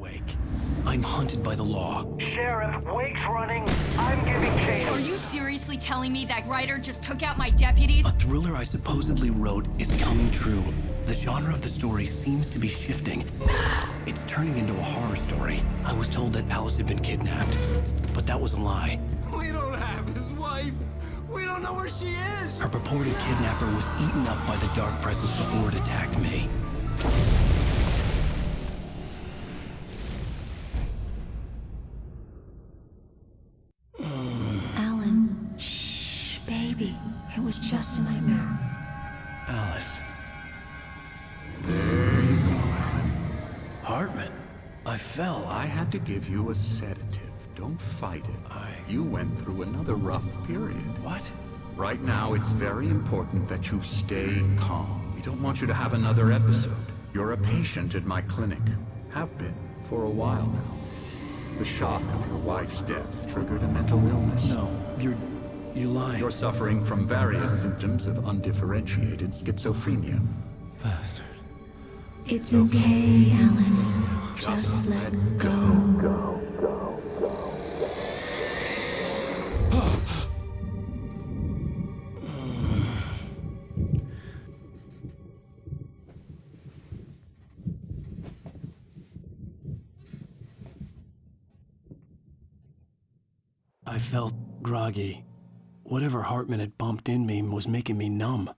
Wake. I'm hunted by the law. Sheriff, Wake's running. I'm giving chase. Are you seriously telling me that writer just took out my deputies? A thriller I supposedly wrote is coming true. The genre of the story seems to be shifting. It's turning into a horror story. I was told that Alice had been kidnapped, but that was a lie. We don't have his wife. We don't know where she is. Her purported kidnapper was eaten up by the dark presence before it attacked me. Alan, shh, baby. It was just a nightmare. Alice. There you go, Alan. Hartman. I fell. I had to give you a sedative. Don't fight it. You went through another rough period. What? Right now, it's very important that you stay calm. We don't want you to have another episode. You're a patient at my clinic. Have been for a while now. The shock of your wife's death triggered a mental illness. No, you lying. You're suffering from various symptoms of undifferentiated schizophrenia. Bastard. It's okay, Alan. Just let go. I felt groggy. Whatever Hartman had pumped in me was making me numb.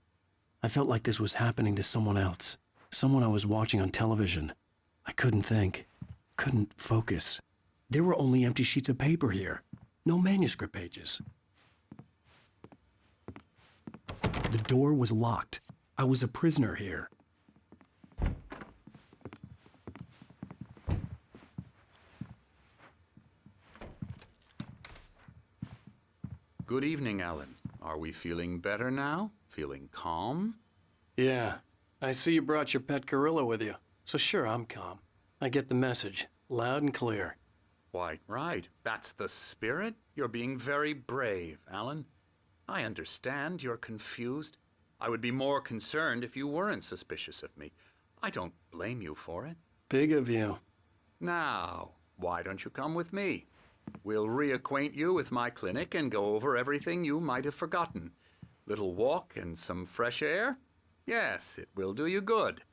I felt like this was happening to someone else. Someone I was watching on television. I couldn't think. Couldn't focus. There were only empty sheets of paper here. No manuscript pages. The door was locked. I was a prisoner here. Good evening, Alan. Are we feeling better now? Feeling calm? Yeah. I see you brought your pet gorilla with you. So sure, I'm calm. I get the message. Loud and clear. Quite right. That's the spirit. You're being very brave, Alan. I understand you're confused. I would be more concerned if you weren't suspicious of me. I don't blame you for it. Big of you. Now, why don't you come with me? We'll reacquaint you with my clinic and go over everything you might have forgotten. Little walk and some fresh air? Yes, it will do you good.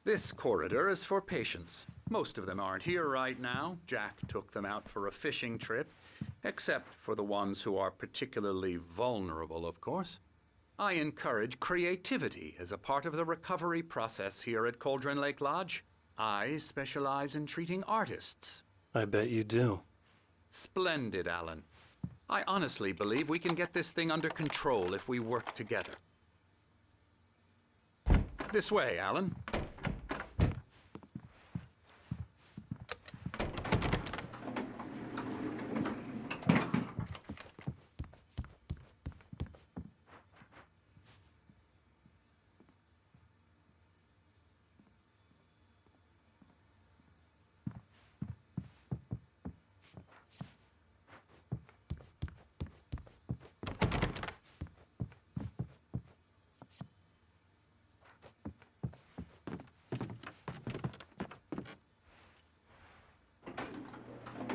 This corridor is for patients. Most of them aren't here right now. Jack took them out for a fishing trip, except for the ones who are particularly vulnerable, of course. I encourage creativity as a part of the recovery process here at Cauldron Lake Lodge. I specialize in treating artists. I bet you do. Splendid, Alan. I honestly believe we can get this thing under control if we work together. This way, Alan.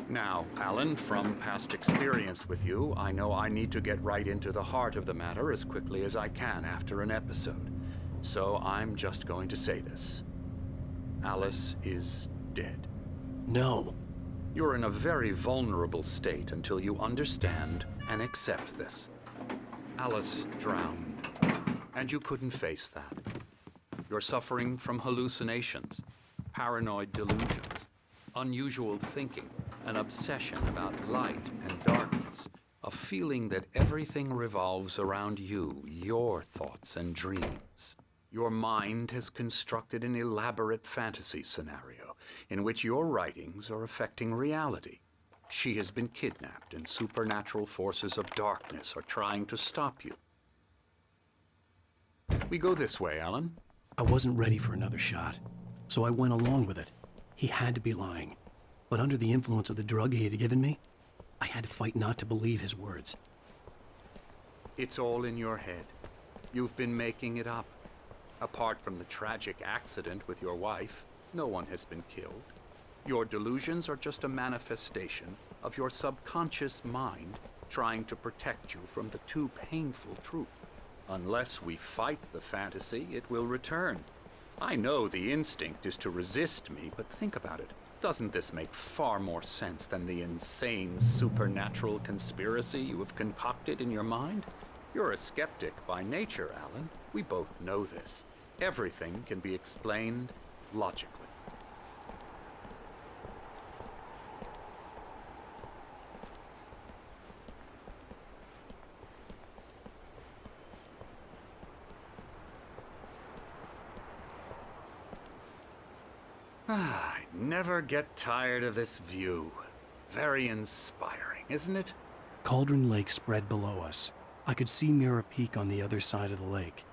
Now, Alan, from past experience with you, I know I need to get right into the heart of the matter as quickly as I can after an episode. So I'm just going to say this. Alice is dead. No. You're in a very vulnerable state until you understand and accept this. Alice drowned, and you couldn't face that. You're suffering from hallucinations, paranoid delusions, unusual thinking, an obsession about light and darkness, a feeling that everything revolves around you, your thoughts and dreams. Your mind has constructed an elaborate fantasy scenario in which your writings are affecting reality. She has been kidnapped and supernatural forces of darkness are trying to stop you. We go this way, Alan. I wasn't ready for another shot, so I went along with it. He had to be lying. But under the influence of the drug he had given me, I had to fight not to believe his words. It's all in your head. You've been making it up. Apart from the tragic accident with your wife, no one has been killed. Your delusions are just a manifestation of your subconscious mind trying to protect you from the too painful truth. Unless we fight the fantasy, it will return. I know the instinct is to resist me, but think about it. Doesn't this make far more sense than the insane supernatural conspiracy you have concocted in your mind? You're a skeptic by nature, Alan. We both know this. Everything can be explained logically. I never get tired of this view. Very inspiring, isn't it? Cauldron Lake spread below us. I could see Mirror Peak on the other side of the lake.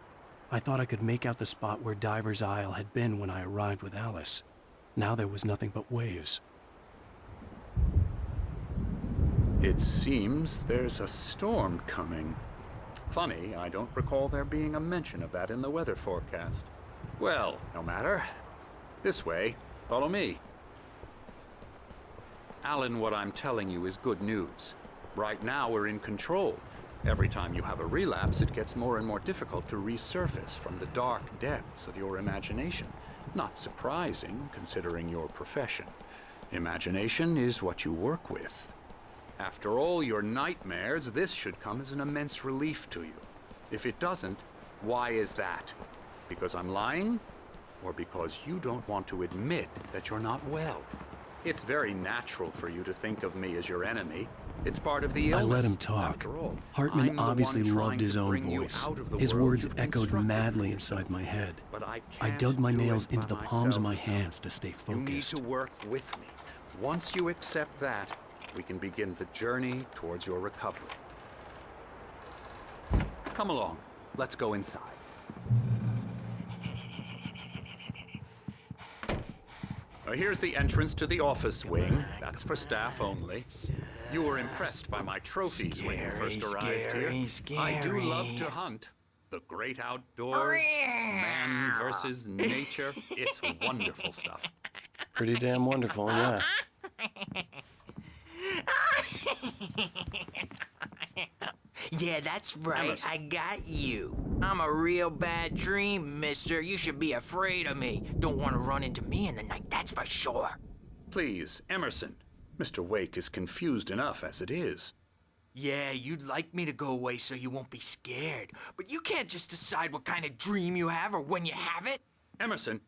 I thought I could make out the spot where Diver's Isle had been when I arrived with Alice. Now there was nothing but waves. It seems there's a storm coming. Funny, I don't recall there being a mention of that in the weather forecast. Well, no matter. This way. Follow me. Alan, what I'm telling you is good news. Right now, we're in control. Every time you have a relapse, it gets more and more difficult to resurface from the dark depths of your imagination. Not surprising, considering your profession. Imagination is what you work with. After all your nightmares, this should come as an immense relief to you. If it doesn't, why is that? Because I'm lying? Or because you don't want to admit that you're not well? It's very natural for you to think of me as your enemy. It's part of the illness. I let him talk. After all, Hartman I'm the obviously one loved trying his to own bring you voice. out of the His world words you've echoed constructed madly for inside yourself. my head. But I I can't dug my do nails it into by the palms of my myself. hands to stay You need focused. to work with me. Once you accept that, we can begin the journey towards your recovery. Come along. Let's go inside. Here's the entrance to the office wing. That's for staff only. You were impressed by my trophies when you first arrived here. I do love to hunt. The great outdoors, man versus nature. It's wonderful stuff. Pretty damn wonderful, yeah. Yeah, that's right. Emerson. I got you. I'm a real bad dream, mister. You should be afraid of me. Don't want to run into me in the night, that's for sure. Please, Emerson. Mr. Wake is confused enough as it is. Yeah, you'd like me to go away so you won't be scared. But you can't just decide what kind of dream you have or when you have it. Emerson,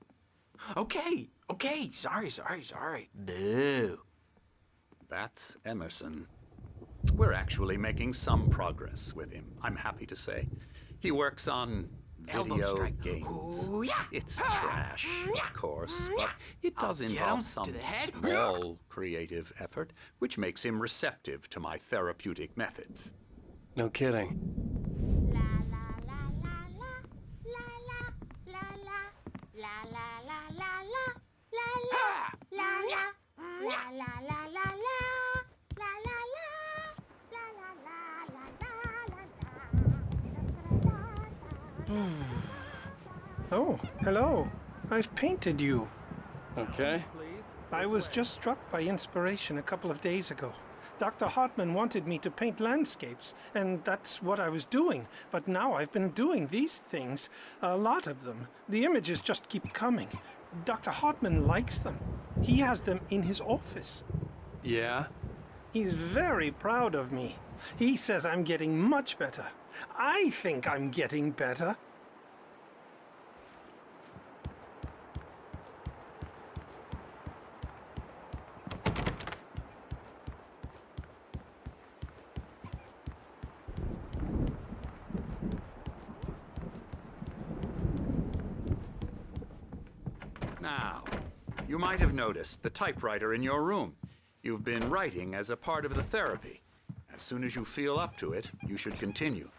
Okay. Sorry. Boo. that's Emerson. We're actually making some progress with him, I'm happy to say. He works on Elbow video strike. games. Ooh, yeah. It's trash, of course, but it does I'll get involve him some to the head. small creative effort, which makes him receptive to my therapeutic methods. No kidding. Oh, hello. I've painted you. Okay. I was just struck by inspiration a couple of days ago. Dr. Hartman wanted me to paint landscapes, and that's what I was doing. But now I've been doing these things, a lot of them. The images just keep coming. Dr. Hartman likes them. He has them in his office. Yeah? He's very proud of me. He says I'm getting much better. I think I'm getting better. Now, you might have noticed the typewriter in your room. You've been writing as a part of the therapy. As soon as you feel up to it, you should continue.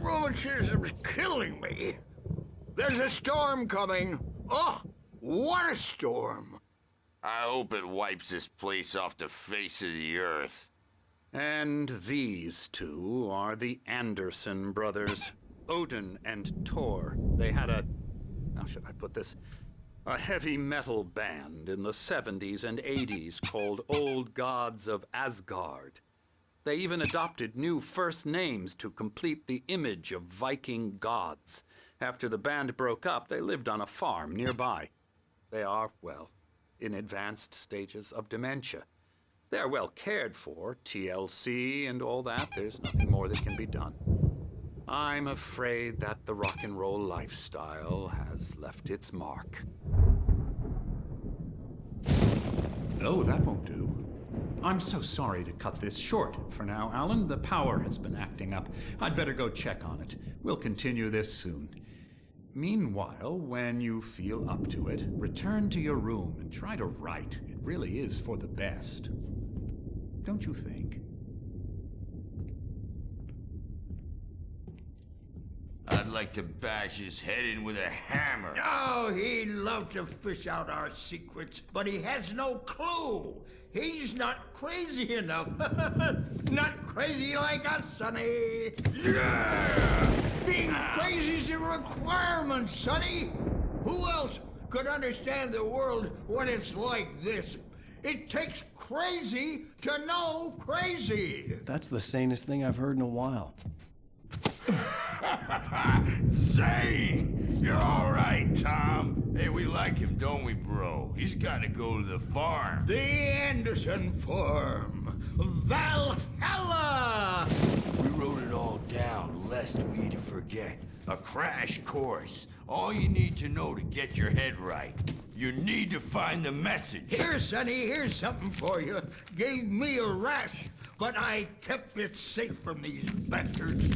rheumatism's killing me. There's a storm coming. Oh, what a storm. I hope it wipes this place off the face of the earth. And these two are the Anderson brothers, Odin and Thor. They had how should I put this? A heavy metal band in the 70s and 80s called Old Gods of Asgard. They even adopted new first names to complete the image of Viking gods. After the band broke up, they lived on a farm nearby. They are, well, in advanced stages of dementia. They're well cared for, TLC and all that. There's nothing more that can be done. I'm afraid that the rock and roll lifestyle has left its mark. Oh, that won't do. I'm so sorry to cut this short for now, Alan. The power has been acting up. I'd better go check on it. We'll continue this soon. Meanwhile, when you feel up to it, return to your room and try to write. It really is for the best. Don't you think? I'd like to bash his head in with a hammer. Oh, he'd love to fish out our secrets, but he has no clue. He's not crazy enough. Not crazy like us, Sonny. Yeah! Being crazy's a requirement, Sonny. Who else could understand the world when it's like this? It takes crazy to know crazy. That's the sanest thing I've heard in a while. Zane! You're all right, Tom. Hey, we like him, don't we, bro? He's got to go to the farm. The Anderson Farm. Valhalla! We wrote it all down, lest we to forget. A crash course. All you need to know to get your head right. You need to find the message. Here, Sonny, here's something for you. Gave me a rash, but I kept it safe from these bastards.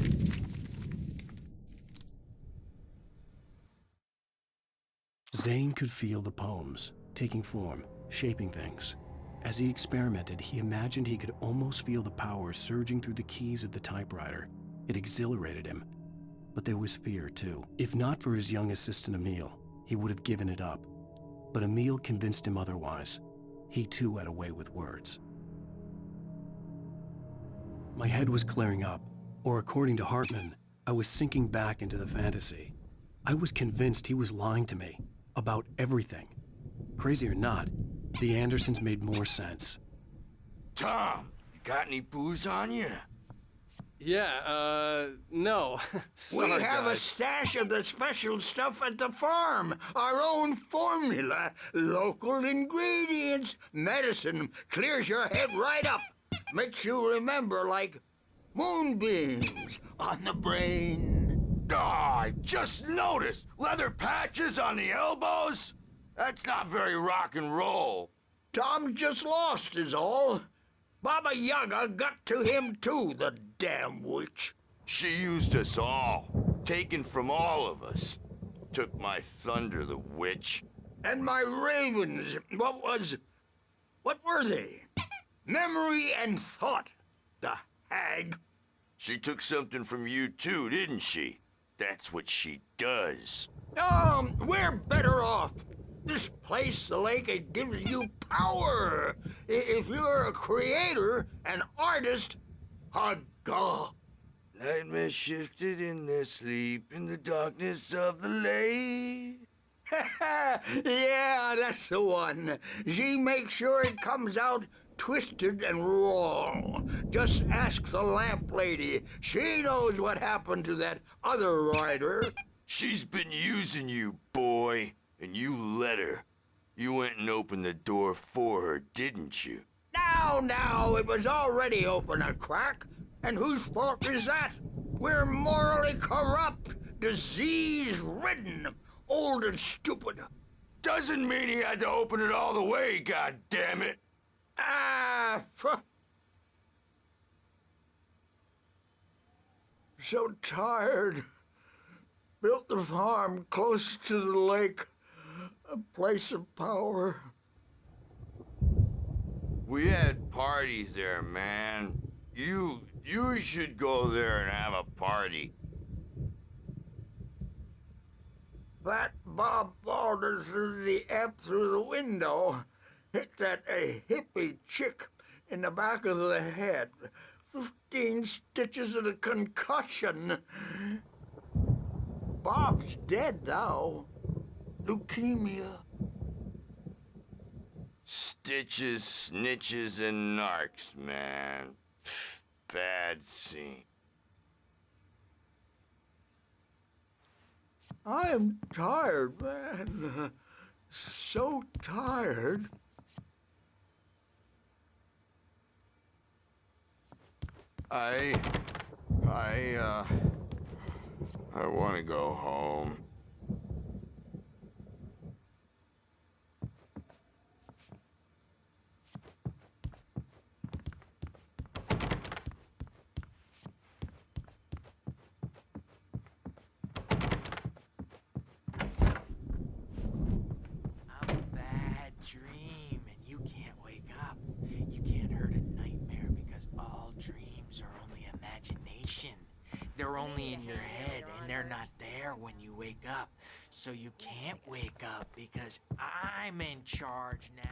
Zane could feel the poems, taking form, shaping things. As he experimented, he imagined he could almost feel the power surging through the keys of the typewriter. It exhilarated him. But there was fear, too. If not for his young assistant Emil, he would have given it up. But Emil convinced him otherwise. He too had a way with words. My head was clearing up, or according to Hartman, I was sinking back into the fantasy. I was convinced he was lying to me about everything. Crazy or not, the Andersons made more sense. Tom, you got any booze on you? Yeah, no. We Sorry, have a guys. stash of the special stuff at the farm. Our own formula. Local ingredients. Medicine clears your head right up. Makes you remember like moonbeams on the brain. Oh, I just noticed. Leather patches on the elbows? That's not very rock and roll. Tom just lost is all. Baba Yaga got to him too, the damn witch. She used us all. Taken from all of us. Took my thunder, the witch. And my ravens, what were they? Memory and thought, the hag. She took something from you too, didn't she? That's what she does. We're better off. This place, the lake, it gives you power. If you're a creator, an artist, God. Nightmare shifted in their sleep in the darkness of the lake. Yeah, that's the one. She makes sure it comes out twisted and raw. Just ask the lamp lady. She knows what happened to that other writer. She's been using you, boy, and you let her. You went and opened the door for her, didn't you? Now, it was already open a crack. And whose fault is that? We're morally corrupt, disease-ridden, old and stupid. Doesn't mean he had to open it all the way, goddammit. So tired. Built the farm close to the lake, a place of power. We had parties there, man. You should go there and have a party. That Bob Balder threw the app through the window. Hit that hippie chick in the back of the head. 15 stitches and a concussion. Bob's dead now. Leukemia. Stitches, snitches, and narcs, man. Bad scene. I am tired, man. So tired. I want to go home. I'm a bad dream, and you can't wake up. You can't hurt a nightmare because all dreams are only imagination. They're only in your head, and they're not there when you wake up. So you can't wake up because I'm in charge now.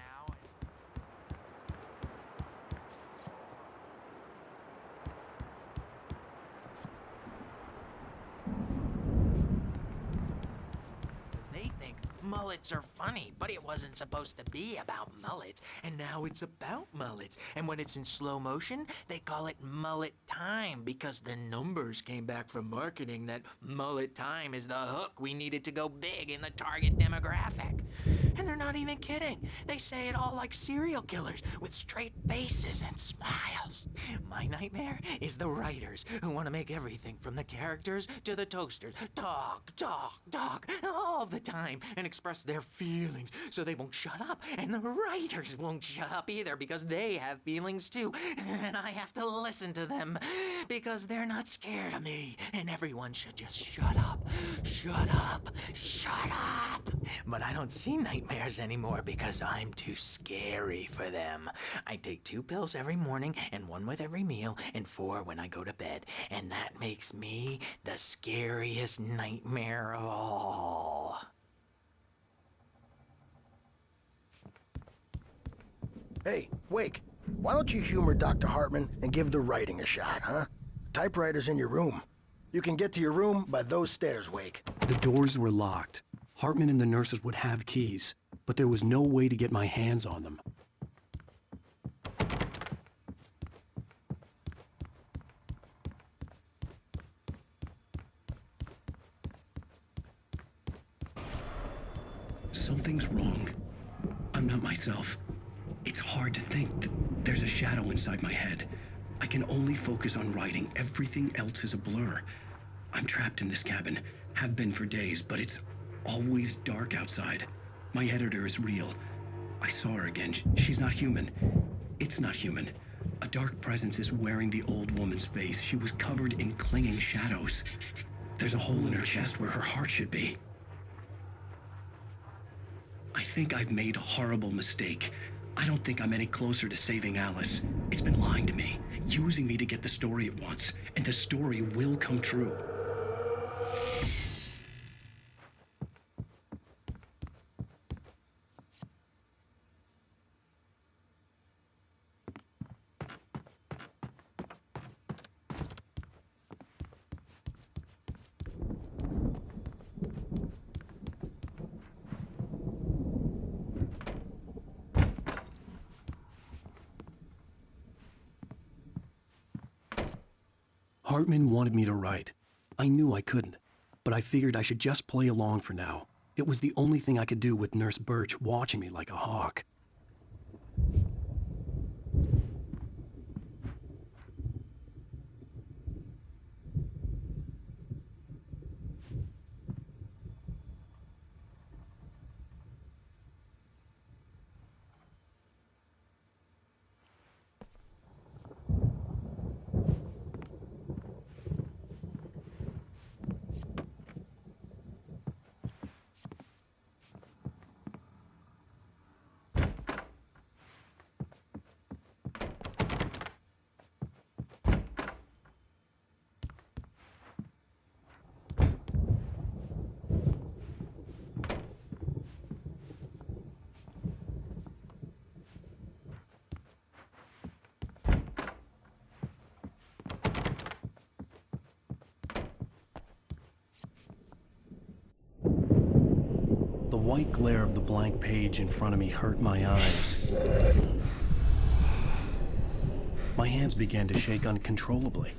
They think mullets are funny, but it wasn't supposed to be about mullets, and now it's about mullets. And when it's in slow motion, they call it mullet time because the numbers came back from marketing that mullet time is the hook we needed to go big in the target demographic. And they're not even kidding. They say it all like serial killers with straight faces and smiles. My nightmare is the writers who want to make everything from the characters to the toasters talk all the time and express their feelings so they won't shut up. And the writers won't shut up either because they have feelings too. And I have to listen to them because they're not scared of me. And everyone should just shut up. Shut up. Shut up. But I don't see nightmares anymore because I'm too scary for them. I take 2 pills every morning and 1 with every meal and 4 when I go to bed. And that makes me the scariest nightmare of all. Hey, Wake, why don't you humor Dr. Hartman and give the writing a shot, huh? Typewriter's in your room. You can get to your room by those stairs, Wake. The doors were locked. Hartman and the nurses would have keys, but there was no way to get my hands on them. Something's wrong. I'm not myself. It's hard to think. There's a shadow inside my head. I can only focus on writing. Everything else is a blur. I'm trapped in this cabin. Have been for days, but it's always dark outside. My editor is real. I saw her again. She's not human. It's not human. A dark presence is wearing the old woman's face. She was covered in clinging shadows. There's a hole in her chest where her heart should be. I think I've made a horrible mistake. I don't think I'm any closer to saving Alice. It's been lying to me, using me to get the story it wants, and the story will come true. Hartman wanted me to write. I knew I couldn't, but I figured I should just play along for now. It was the only thing I could do with Nurse Birch watching me like a hawk. white glare of the blank page in front of me hurt my eyes. My hands began to shake uncontrollably.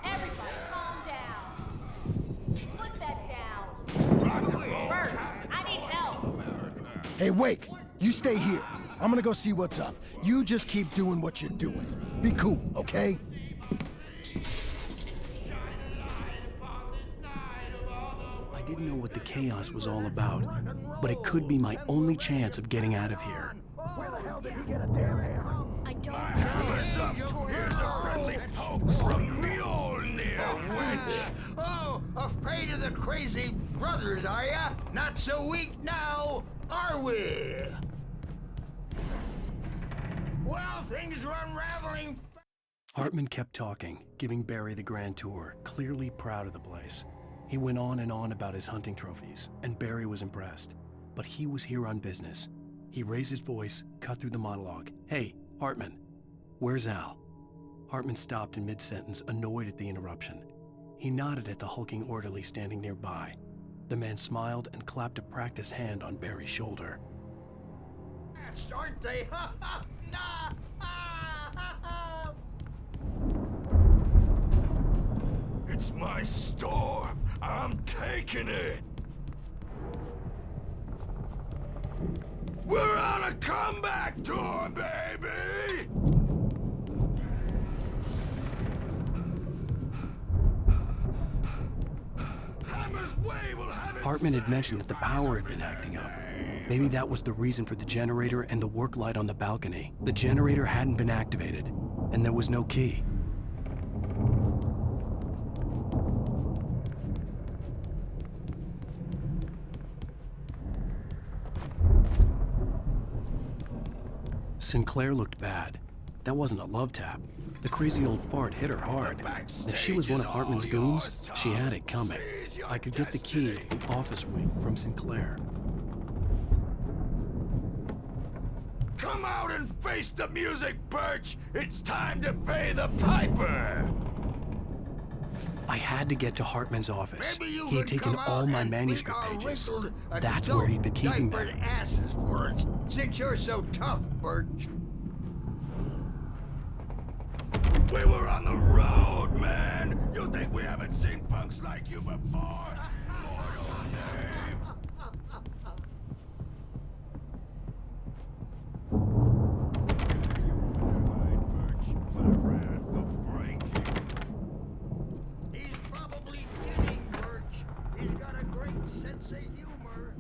Everybody calm down. Put that down. Bert, I need help. Hey, Wake, you stay here. I'm gonna go see what's up. You just keep doing what you're doing. Be cool, okay? I didn't know what the chaos was all about, but it could be my only chance of getting out of here. Where the hell did he get a damn hammer? I don't Hammer's up. Here's a friendly poke from Mjolnir, wench. Oh, afraid of the crazy brothers, are ya? Not so weak now, are we? Well, things are unraveling. Hartman kept talking, giving Barry the grand tour, clearly proud of the place. He went on and on about his hunting trophies, and Barry was impressed. But he was here on business. He raised his voice, cut through the monologue. Hey, Hartman, where's Al? Hartman stopped in mid-sentence, annoyed at the interruption. He nodded at the hulking orderly standing nearby. The man smiled and clapped a practiced hand on Barry's shoulder. Aren't they? Ha ha! Nah! Ah, ha, ha. It's my storm. I'm taking it. We're on a comeback tour, baby. Hammer's way will have it. Hartman had mentioned that the power had been acting up. Maybe that was the reason for the generator and the work light on the balcony. The generator hadn't been activated, and there was no key. Sinclair looked bad. That wasn't a love tap. The crazy old fart hit her hard. If she was one of Hartman's goons, she had it coming. I could get the key to the office wing from Sinclair. Come out and face the music, Birch! It's time to pay the piper! I had to get to Hartman's office. Maybe you He had could taken come all out my and manuscript freak our pages. wrinkled, That's where he'd been keeping them. diapered asses for it, since you're so tough, Birch. We were on the road, man! You think we haven't seen punks like you before? Mortal Dave! He's probably kidding, Birch. He's got a great sense of humor.